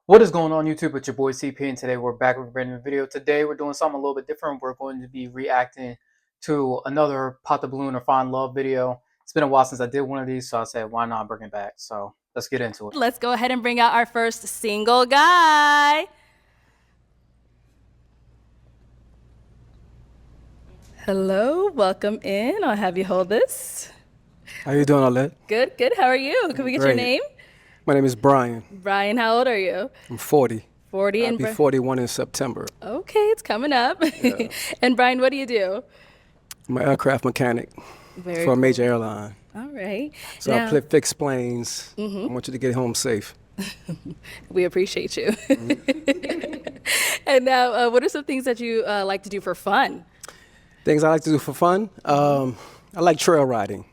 What is going on YouTube? It's your boy CP, and today we're back with a brand new video. Today we're doing something a little bit different. We're going to be reacting to another Pop the Balloon or Find Love video. It's been a while since I did one of these, so I said, why not bring it back? So let's get into it. Let's go ahead and bring out our first single guy. Hello, welcome in. I'll have you hold this. How you doing, Alette? Good, good. How are you? Can we get your Great. name? My name is Brian. Brian, how old are you? I'm 40. 40 I'll and be 41 in September. Okay, it's coming up. And Brian, what do you do? I'm an aircraft mechanic Very for a cool. major airline. All right. So Now, I fix planes. I want you to get home safe. we appreciate you. And now, what are some things that you like to do for fun? Things I like to do for fun. I like trail riding.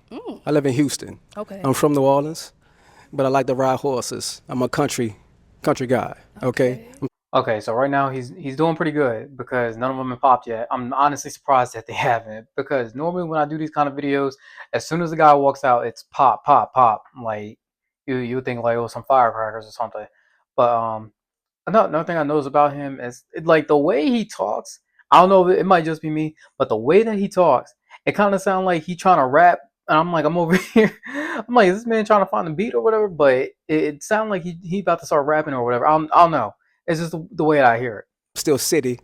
I live in Houston. Okay. I'm from New Orleans, but I like to ride horses. I'm a country guy. Okay. Okay, so right now he's doing pretty good because none of them have popped yet. I'm honestly surprised that they haven't, because normally when I do these kind of videos, as soon as the guy walks out, it's pop, pop, pop. Like you would think like, oh, some firecrackers or something. But another thing I noticed about him is like the way he talks. I don't know if it might just be me, but the way that he talks, it kind of sounds like he trying to rap, and I'm like, I'm over here. I'm like, is this man trying to find the beat or whatever? But it sounds like he about to start rapping or whatever. I don't know. It's just the way I hear it. Still city,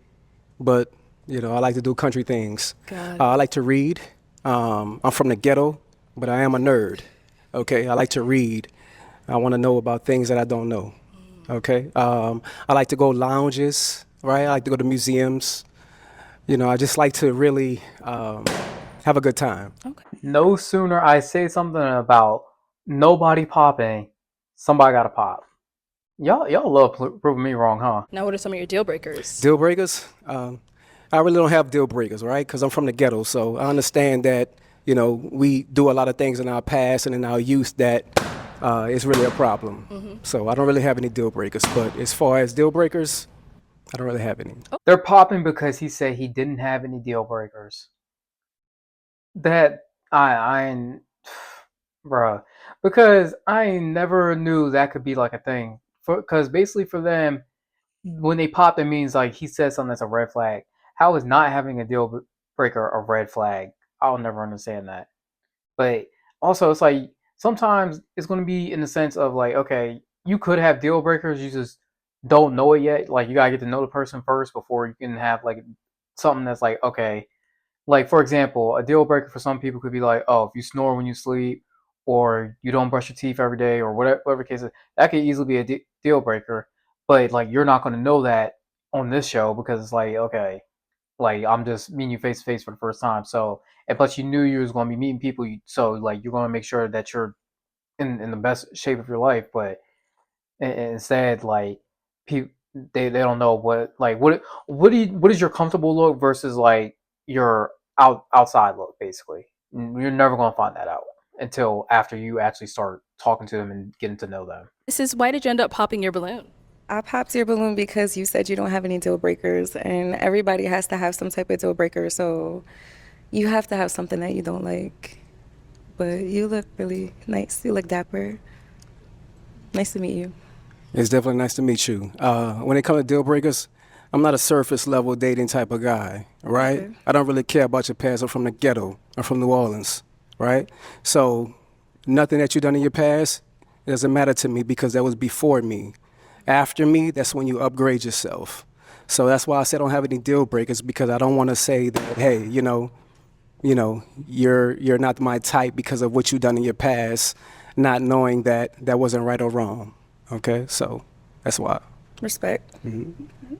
but I like to do country things. Got it. I like to read. I'm from the ghetto, but I am a nerd. Okay, I like to read. I want to know about things that I don't know. Okay, I like to go lounges. Right, I like to go to museums. I just like to really have a good time. Okay. No sooner I say something about nobody popping, somebody got to pop. Y'all love proving me wrong, huh? Now, what are some of your deal breakers? Deal breakers? I really don't have deal breakers, right? Because I'm from the ghetto, so I understand that we do a lot of things in our past and in our youth that is really a problem. So I don't really have any deal breakers. But as far as deal breakers, I don't really have any. They're popping because he said he didn't have any deal breakers. That I bruh, because I never knew that could be like a thing. Because basically for them, when they pop, it means like he said something that's a red flag. How is not having a deal breaker a red flag? I'll never understand that. But also, it's like sometimes it's going to be in the sense of like, okay, you could have deal breakers, you just don't know it yet. Like you gotta get to know the person first before you can have like something that's like, okay, like for example, a deal breaker for some people could be like, oh, if you snore when you sleep, or you don't brush your teeth every day, or whatever case is, that could easily be a deal breaker. But like you're not going to know that on this show because it's like, okay, like I'm just meeting you face to face for the first time. So and plus you knew you was going to be meeting people, so like you're going to make sure that you're in the best shape of your life. But instead, like people they don't know what is your comfortable look versus like your outside look. Basically, you're never going to find that out until after you actually start talking to them and getting to know them. This is why did you end up popping your balloon? I popped your balloon because you said you don't have any deal breakers, and everybody has to have some type of deal breaker. So you have to have something that you don't like. But you look really nice. You look dapper. Nice to meet you. It's definitely nice to meet you. When it comes to deal breakers, I'm not a surface level dating type of guy, right? Okay. I don't really care about your past. I'm from the ghetto. I'm from New Orleans, right? So nothing that you've done in your past, it doesn't matter to me because that was before me. After me, that's when you upgrade yourself. So that's why I said I don't have any deal breakers, because I don't want to say that, hey, you're not my type because of what you've done in your past, not knowing that that wasn't right or wrong. Okay, so that's why. Respect.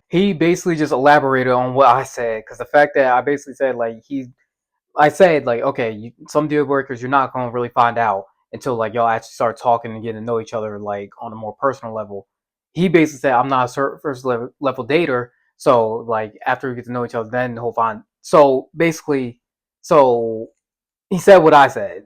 He basically just elaborated on what I said, because the fact that I basically said like I said like, okay, some deal breakers you're not going to really find out until like y'all actually start talking and getting to know each other like on a more personal level. He basically said I'm not a first level dater, so like after we get to know each other, then he'll find. So basically, so he said what I said.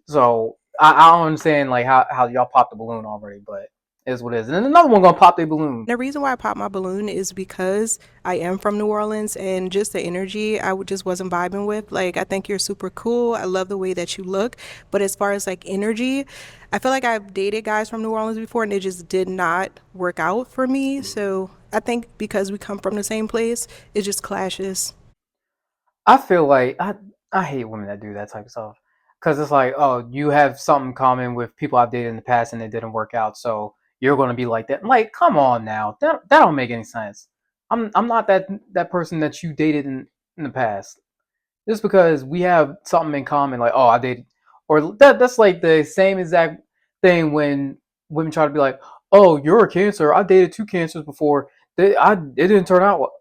So I don't understand like how y'all popped the balloon already, but is what it is. And then another one gonna pop their balloon. The reason why I popped my balloon is because I am from New Orleans and just the energy just wasn't vibing with. Like, I think you're super cool. I love the way that you look. But as far as like energy, I feel like I've dated guys from New Orleans before and it just did not work out for me. So I think because we come from the same place, it just clashes. I feel like I hate women that do that type of stuff. Because it's like, oh, you have something in common with people I've dated in the past and it didn't work out, so you're gonna be like that. Like, come on now. That don't make any sense. I'm not that person that you dated in the past. Just because we have something in common, like, oh, I dated, or that's like the same exact thing when women try to be like, oh, you're a Cancer. I dated 2 Cancers before. It didn't turn out well.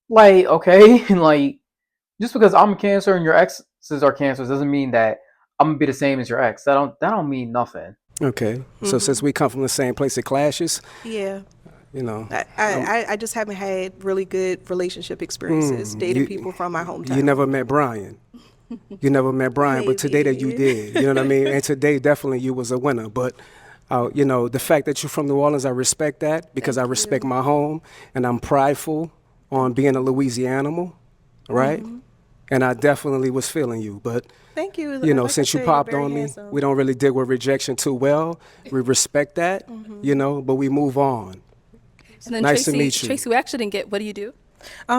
Like, okay, like just because I'm a Cancer and your exes are Cancers doesn't mean that I'm gonna be the same as your ex. That don't mean nothing. Okay. So since we come from the same place, it clashes. Yeah. You know, I just haven't had really good relationship experiences dating people from my hometown. you never met Brian. You never met Brian, but today that you did. You know what I mean? And today, definitely, you was a winner. But, you know, the fact that you're from New Orleans, I respect that because I respect my home, and I'm prideful on being a Louisianimal, right? And I definitely was feeling you. But, Thank you. you know, Like I since you said, you're popped very on me, handsome. we don't really deal with rejection too well. We respect that, you know, but we move on. And then Nice to Tracy, meet you. Tracy, we actually didn't get. What do you do?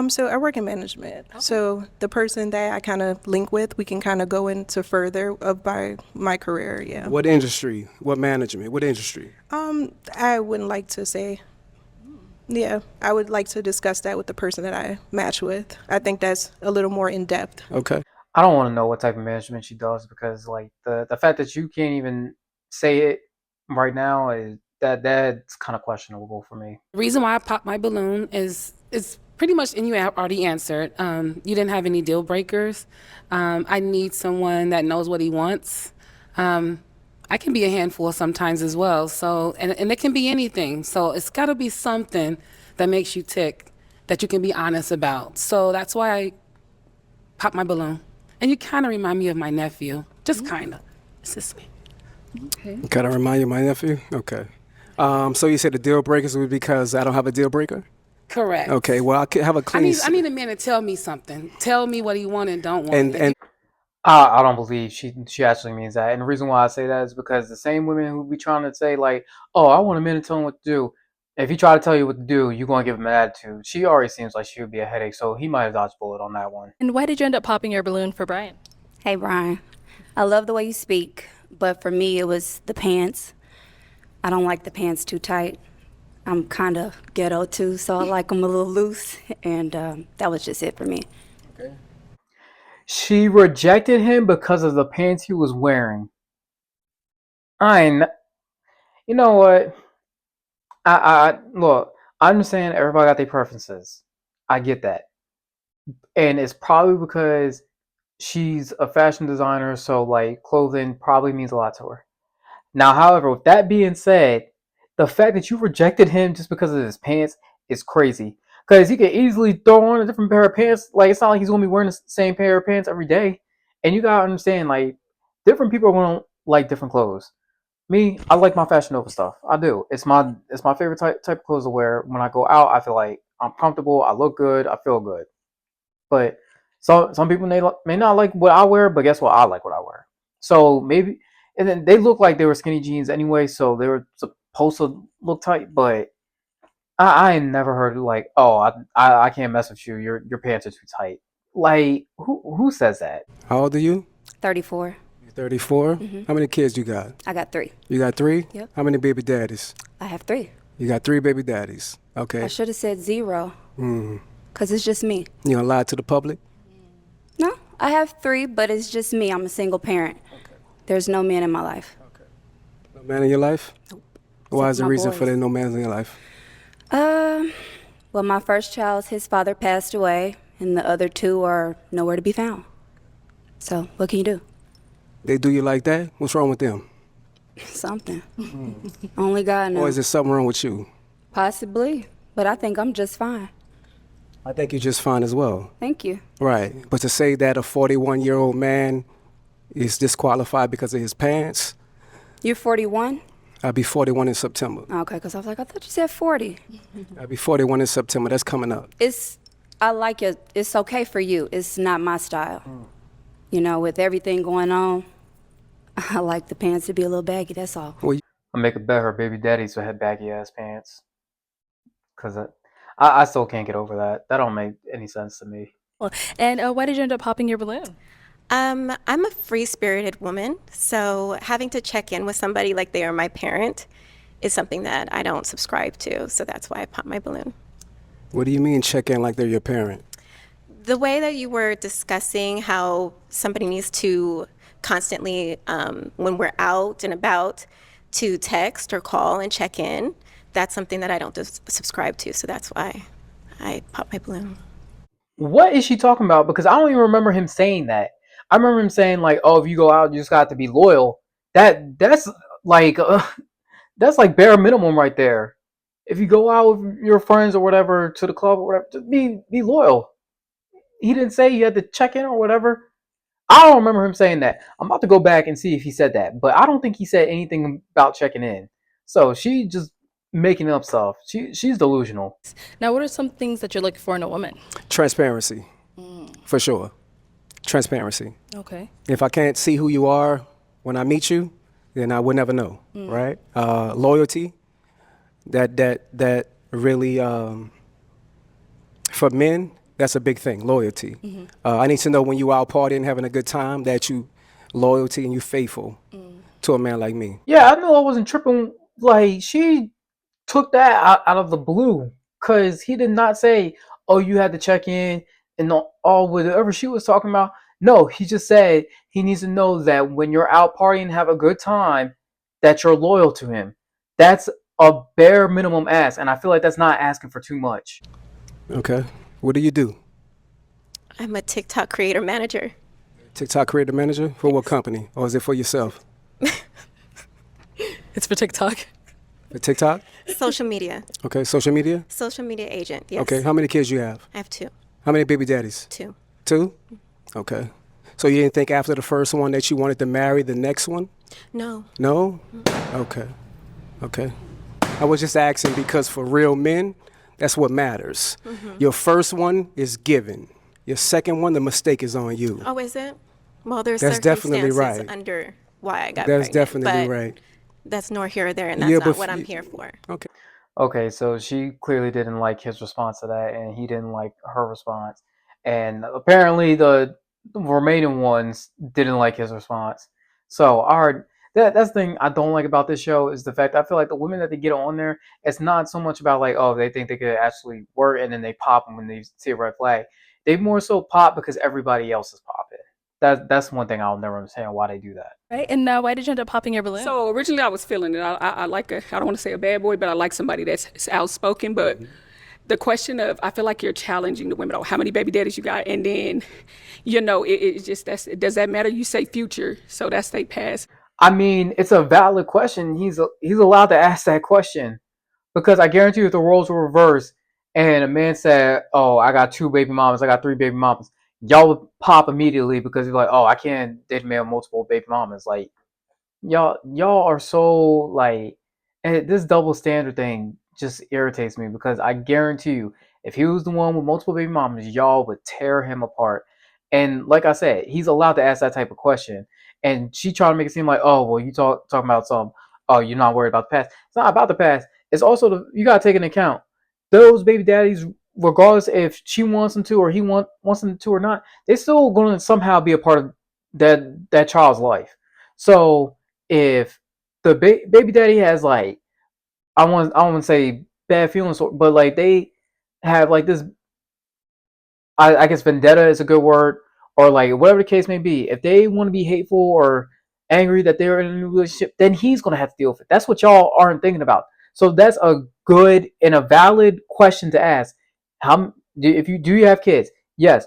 So I work in management. So the person that I kind of link with, we can kind of go into further of my career. Yeah. What industry? What management? What industry? I wouldn't like to say. Yeah, I would like to discuss that with the person that I match with. I think that's a little more in depth. Okay. I don't want to know what type of management she does because like the fact that you can't even say it right now is that's kind of questionable for me. The reason why I popped my balloon is pretty much, and you already answered. You didn't have any deal breakers. I need someone that knows what he wants. I can be a handful sometimes as well. So, and it can be anything. So it's got to be something that makes you tick, that you can be honest about. So that's why I popped my balloon. And you kind of remind me of my nephew, just kind of. It's just me. Kind of remind you of my nephew? Okay. So you said the deal breakers would be because I don't have a deal breaker? Correct. Okay, well, I could have a I clean... need a man to tell me something. Tell me what he want and don't want. And I don't believe she actually means that. And the reason why I say that is because the same women who be trying to say like, oh, I want a man to tell him what to do. If he try to tell you what to do, you're going to give him an attitude. She already seems like she would be a headache, so he might have dodged a bullet on that one. And why did you end up popping your balloon for Brian? Hey, Brian. I love the way you speak, but for me, it was the pants. I don't like the pants too tight. I'm kind of ghetto too, so I like them a little loose, and that was just it for me. She rejected him because of the pants he was wearing. You know what? I look. I understand everybody got their preferences. I get that, and it's probably because she's a fashion designer, so like clothing probably means a lot to her. Now, however, with that being said, the fact that you rejected him just because of his pants is crazy. Because he could easily throw on a different pair of pants. Like, it's not like he's going to be wearing the same pair of pants every day. And you got to understand, like, different people are going to like different clothes. Me, I like my Fashion Nova stuff. I do. It's my favorite type of clothes to wear. When I go out, I feel like I'm comfortable. I look good. I feel good. But some people may not like what I wear, but guess what? I like what I wear. So maybe, and then they look like they were skinny jeans anyway, so they were supposed to look tight. But I ain't never heard like, oh, I can't mess with you. Your pants are too tight. Like who says that? how old are you? 34. You're 34? How many kids you got? I got 3. You got 3? Yep. How many baby daddies? I have 3. You got 3 baby daddies. Okay. I should have said 0, because it's just me. You gonna lie to the public? No, I have 3, but it's just me. I'm a single parent. There's no man in my life. No man in your life? Nope. Why Except is the my reason boys. for there no man in your life? Well, my first child, his father passed away, and the other 2 are nowhere to be found. So, what can you do? They do you like that? What's wrong with them? Something. Only God knows. Or is there something wrong with you? Possibly, but I think I'm just fine. I think you're just fine as well. Thank you. Right. But to say that a 41-year-old man is disqualified because of his pants, You're 41? I'll be 41 in September. Okay, because I was like, I thought you said 40. I'll be 41 in September. That's coming up. I like it. It's okay for you. It's not my style. You know, with everything going on, I like the pants to be a little baggy. That's all. Well, I'll make it better. Her baby daddies would have baggy ass pants. Cause I still can't get over that. That don't make any sense to me. Well, and why did you end up popping your balloon? I'm a free-spirited woman, so having to check in with somebody like they are my parent is something that I don't subscribe to. So that's why I pop my balloon. what do you mean check in like they're your parent? The way that you were discussing how somebody needs to constantly, when we're out and about, to text or call and check in, that's something that I don't subscribe to. So that's why I pop my balloon. What is she talking about? Because I don't even remember him saying that. I remember him saying like, "Oh, if you go out, you just got to be loyal." That's like that's like bare minimum right there. If you go out with your friends or whatever to the club or whatever, just be loyal. He didn't say you had to check in or whatever. I don't remember him saying that. I'm about to go back and see if he said that, but I don't think he said anything about checking in. So she just making up stuff. She's delusional. Now, what are some things that you're looking for in a woman? Transparency, for sure. Transparency. Okay. If I can't see who you are when I meet you, then I would never know, right? Loyalty, that really, for men, that's a big thing, loyalty. I need to know when you out partying, having a good time, that you loyalty and you faithful to a man like me. Yeah, I knew I wasn't tripping. Like she took that out of the blue because he did not say, "Oh, you had to check in," and all whatever she was talking about. No, he just said he needs to know that when you're out partying, have a good time, that you're loyal to him. That's a bare minimum ask, and I feel like that's not asking for too much. Okay. What do you do? I'm a TikTok creator manager. TikTok creator manager? For what company? Or is it for yourself? It's for TikTok. For TikTok? Social media. Okay. Social media? Social media agent, yes. Okay. How many kids you have? I have two. How many baby daddies? Two. 2? Okay. So you didn't think after the first one that you wanted to marry the next one? No. No? Okay. Okay. I was just asking because for real men, that's what matters. Your first one is given. Your second one, the mistake is on you. Oh, is it? Well, there's That's definitely circumstances right. under why I got That's pregnant. definitely but right. That's nor here or there, and that's Yeah, not but what I'm you- here for. Okay. Okay, so she clearly didn't like his response to that, and he didn't like her response. And apparently, the remaining ones didn't like his response. So, that's the thing I don't like about this show is the fact I feel like the women that they get on there, it's not so much about like, oh, they think they could actually work, and then they pop them when they see a red flag. They more so pop because everybody else is popping. That's one thing I'll never understand why they do that. Right. And now, why did you end up popping your balloon? So originally I was feeling it. I like I don't want to say a bad boy, but I like somebody that's outspoken. But the question of, I feel like you're challenging the women. Oh, how many baby daddies you got? And then, it just, does that matter? You say future, so that's they past. I mean, it's a valid question. He's allowed to ask that question because I guarantee you, if the roles were reversed and a man said, "Oh, I got 2 baby mamas, I got 3 baby mamas," y'all would pop immediately because you're like, "Oh, I can't date a man with multiple baby mamas." Like, y'all are so like, and this double standard thing just irritates me because I guarantee you, if he was the one with multiple baby mamas, y'all would tear him apart. And like I said, he's allowed to ask that type of question. And she trying to make it seem like, oh, well, you talking about some, oh, you're not worried about the past. It's not about the past. It's also you gotta take into account those baby daddies, regardless if she wants them to or he wants them to or not, they're still going to somehow be a part of that child's life. So if the baby daddy has like, I don't want to say bad feelings, but like they have like this, I guess vendetta is a good word, or like whatever the case may be. If they want to be hateful or angry that they're in a new relationship, then he's gonna have to deal with it. That's what y'all aren't thinking about. So that's a good and a valid question to ask. If you have kids? Yes.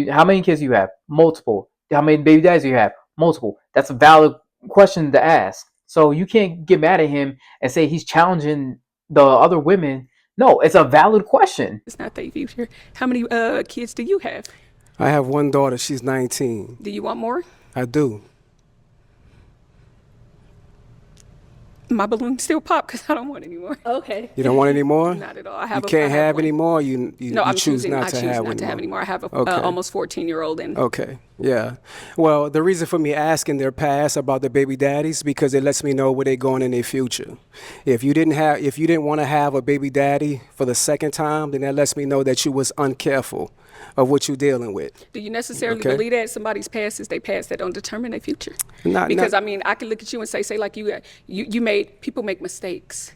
How many kids do you have? Multiple. How many baby daddies do you have? Multiple. That's a valid question to ask. So you can't get mad at him and say he's challenging the other women. No, it's a valid question. It's not their future. How many kids do you have? I have one daughter. She's 19. Do you want more? I do. my balloon still pop because I don't want any more. Okay. You don't want any more? Not at all. I You have. can't I have have one. any more. No, You I'm choose choosing. not I to choose have not any to have more. any more. I have a Okay. almost 14-year-old, and Okay, yeah. Well, the reason for me asking their past about the baby daddies because it lets me know where they're going in their future. If you didn't want to have a baby daddy for the second time, then that lets me know that you was uncareful of what you're dealing with. do you necessarily Okay. believe that somebody's past is their past that don't determine their future? Not- Because not- I mean, I can look at you and say like you made people make mistakes.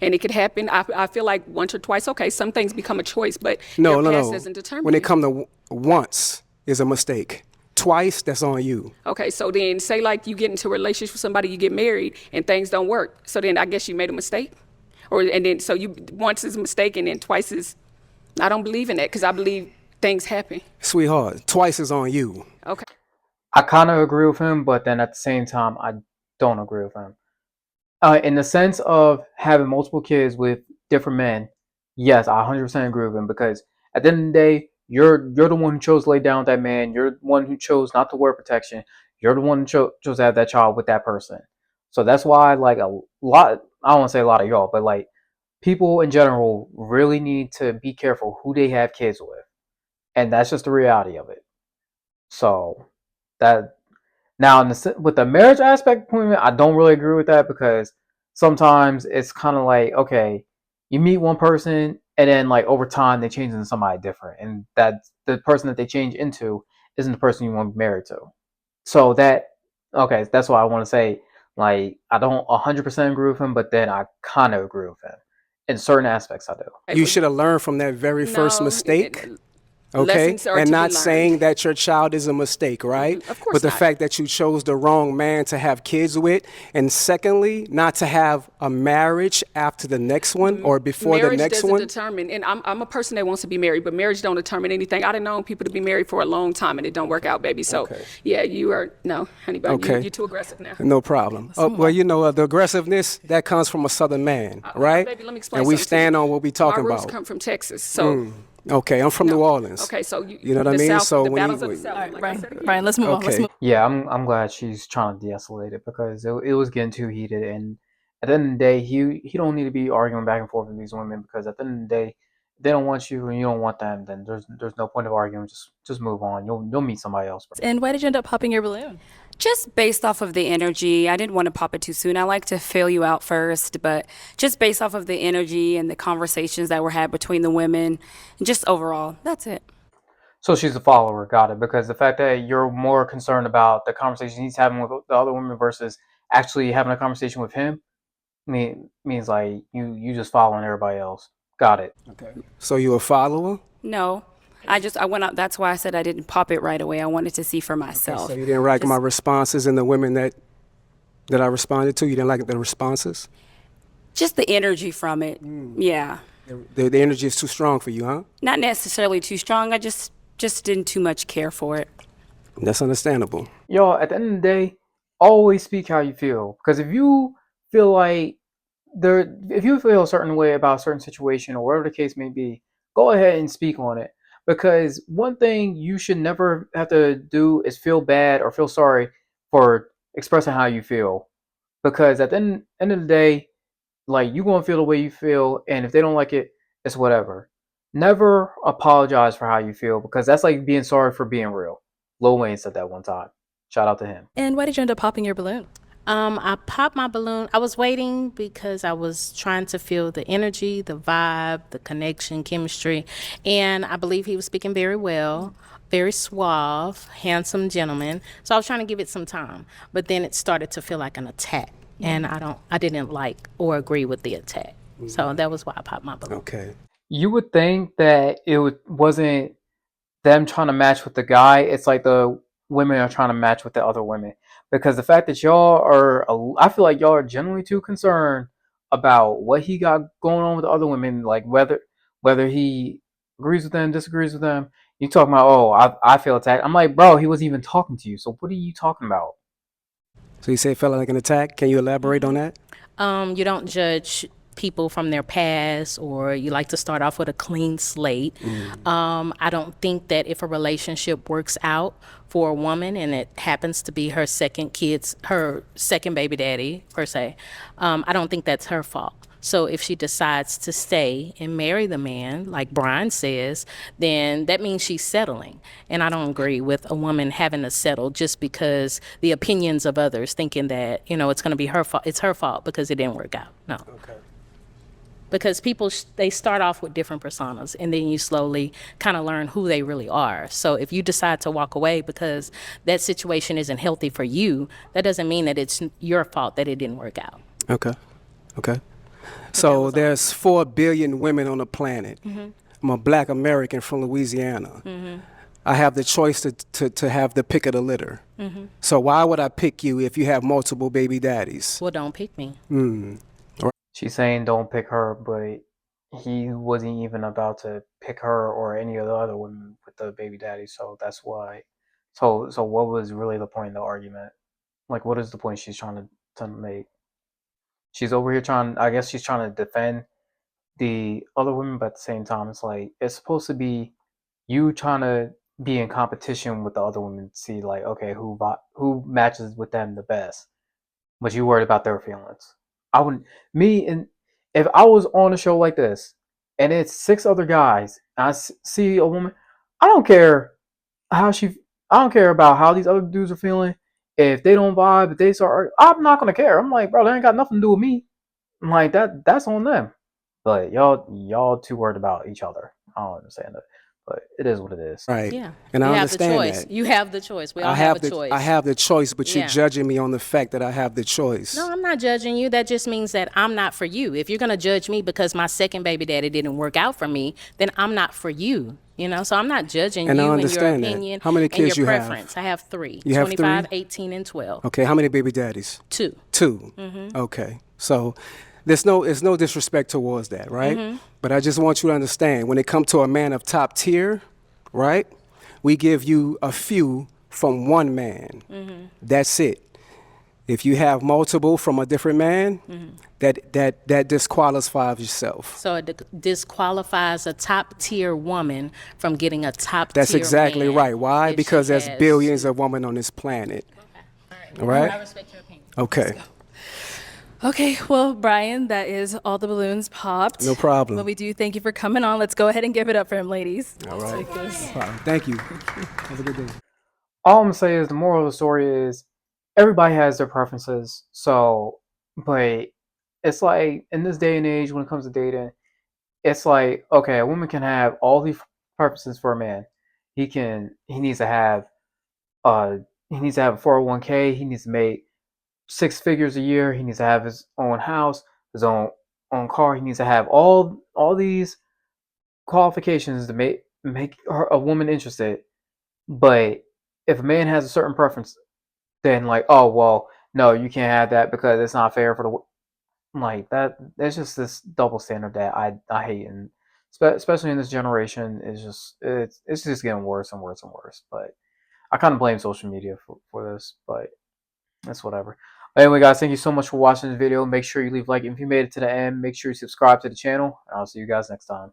And it could happen. I feel like once or twice, okay, some things become a choice, but No, your no, past no. doesn't determine When it you. come to once is a mistake. Twice, that's on you. Okay, so then say like you get into a relationship with somebody, you get married, and things don't work. So then I guess you made a mistake, and then so you once is a mistake, and then twice is. I don't believe in that because I believe things happen. Sweetheart, twice is on you. Okay. I kind of agree with him, but then at the same time, I don't agree with him. In the sense of having multiple kids with different men, yes, I 100% agree with him because at the end of the day, you're the one who chose to lay down with that man. You're the one who chose not to wear protection. You're the one who chose to have that child with that person. So that's why, like a lot, I don't want to say a lot of y'all, but like people in general really need to be careful who they have kids with, and that's just the reality of it. So that now, with the marriage aspect point, I don't really agree with that because sometimes it's kind of like, okay, you meet one person and then like over time they change into somebody different, and that the person that they change into isn't the person you want to be married to. So okay, that's why I want to say like I don't 100% agree with him, but then I kind of agree with him in certain aspects. I do. You should have learned from that very first No, mistake. Okay, lessons are and to be not learned. saying that your child is a mistake, right? Of course But the not. fact that you chose the wrong man to have kids with, and secondly, not to have a marriage after the next one or before Marriage the next doesn't one. determine, and I'm a person that wants to be married, but marriage don't determine anything. I've known people to be married for a long time and it don't work out, baby. So Okay. yeah, you are no, honey, but Okay. you're too aggressive now. No problem. Well, you know, the aggressiveness that comes from a Southern man, right? Baby, let me explain And we something to stand you. on what we talking My roots about. come from Texas, so Okay, I'm from New Orleans. okay, so You know what I the mean? South, So the when battles you- of the South. All right, like I Brian. said again. Brian, let's move on. Let's Okay. move. Yeah, I'm glad she's trying to de-escalate it because it was getting too heated, and at the end of the day, he don't need to be arguing back and forth with these women because at the end of the day, if they don't want you and you don't want them, then there's no point of arguing. Just move on. You'll meet somebody else. And why did you end up popping your balloon? Just based off of the energy, I didn't want to pop it too soon. I like to feel you out first, but just based off of the energy and the conversations that were had between the women, and just overall, that's it. So she's a follower, got it. Because the fact that you're more concerned about the conversation he's having with the other women versus actually having a conversation with him, means like you just following everybody else. Got it. So you a follower? No, I went out. That's why I said I didn't pop it right away. I wanted to see for myself. So you didn't like Just- my responses and the women that I responded to? You didn't like the responses? Just the energy from it. Yeah. The energy is too strong for you, huh? Not necessarily too strong. I just didn't too much care for it. That's understandable. Y'all, at the end of the day, always speak how you feel. Because if you feel like if you feel a certain way about a certain situation or whatever the case may be, go ahead and speak on it. Because one thing you should never have to do is feel bad or feel sorry for expressing how you feel. Because at the end of the day, like you're gonna feel the way you feel, and if they don't like it, it's whatever. Never apologize for how you feel because that's like being sorry for being real. Lil Wayne said that one time. Shout out to him. And why did you end up popping your balloon? I popped my balloon. I was waiting because I was trying to feel the energy, the vibe, the connection, chemistry. And I believe he was speaking very well, very suave, handsome gentleman. So I was trying to give it some time. But then it started to feel like an attack. And I didn't like or agree with the attack. So that was why I popped my balloon. Okay. You would think that wasn't them trying to match with the guy. It's like the women are trying to match with the other women. Because the fact that I feel like y'all are generally too concerned about what he got going on with the other women, like whether he agrees with them, disagrees with them. You talking about, oh, I feel attacked. I'm like, bro, he wasn't even talking to you. So what are you talking about? So you say it felt like an attack. Can you elaborate on that? You don't judge people from their past, or you like to start off with a clean slate. I don't think that if a relationship works out for a woman and it happens to be her second baby daddy per se, I don't think that's her fault. So if she decides to stay and marry the man, like Brian says, then that means she's settling. And I don't agree with a woman having to settle just because the opinions of others thinking that, it's going to be her fault. It's her fault because it didn't work out. No. Okay. Because people, they start off with different personas, and then you slowly kind of learn who they really are. So if you decide to walk away because that situation isn't healthy for you, that doesn't mean that it's your fault that it didn't work out. Okay. Okay. So there's 4 billion women on the planet. I'm a black American from Louisiana. I have the choice to have the pick of the litter. So why would I pick you if you have multiple baby daddies? Well, don't pick me. She's saying don't pick her, but he wasn't even about to pick her or any of the other women with the baby daddy, so that's why. So what was really the point of the argument? Like, what is the point she's trying to make? She's over here I guess she's trying to defend the other women, but at the same time, it's like, it's supposed to be you trying to be in competition with the other women to see, like, okay, who matches with them the best. But you worried about their feelings. And if I was on a show like this, and it's 6 other guys, and I see a woman, I don't care I don't care about how these other dudes are feeling. If they don't vibe, if they start, I'm not gonna care. I'm like, bro, that ain't got nothing to do with me. I'm like, that's on them. But y'all too worried about each other. I don't understand it, but it is what it is. Right. Yeah. And you I have understand the choice. that. You have the choice. We all I have have a choice. I have the choice, but you're Yeah. judging me on the fact that I have the choice. No, I'm not judging you. That just means that I'm not for you. If you're going to judge me because my second baby daddy didn't work out for me, then I'm not for you. So I'm not judging And I you and your understand that. opinion How many and kids your you have? preference. I have 3. You have 25, 3? 18, and 12. Okay, how many baby daddies? 2. 2. Okay. So it's no disrespect towards that, right? But I just want you to understand, when it comes to a man of top tier, right? We give you a few from one man. That's it. If you have multiple from a different man, that disqualifies yourself. So it disqualifies a top tier woman from getting a top That's tier exactly man right. Why? if she Because there's has- billions of women on this planet. All right? I respect your opinion. Okay. Okay, well, Brian, that is all the balloons popped. No problem. But we do thank you for coming on. Let's go ahead and give it up for him, ladies. All right. No problem. Thank you. Have a good day. All I'm gonna say is the moral of the story is everybody has their preferences. So, but it's like in this day and age when it comes to dating, it's like, okay, a woman can have all these preferences for a man. He needs to have a 401k. He needs to make 6 figures a year. He needs to have his own house, his own car. He needs to have all these qualifications to make a woman interested. But if a man has a certain preference, then like, oh well, no, you can't have that because it's not fair for the like that. There's just this double standard that I hate, and especially in this generation, it's just getting worse and worse and worse. But I kind of blame social media for this, but that's whatever. But anyway, guys, thank you so much for watching this video. Make sure you leave a like if you made it to the end. Make sure you subscribe to the channel, and I'll see you guys next time.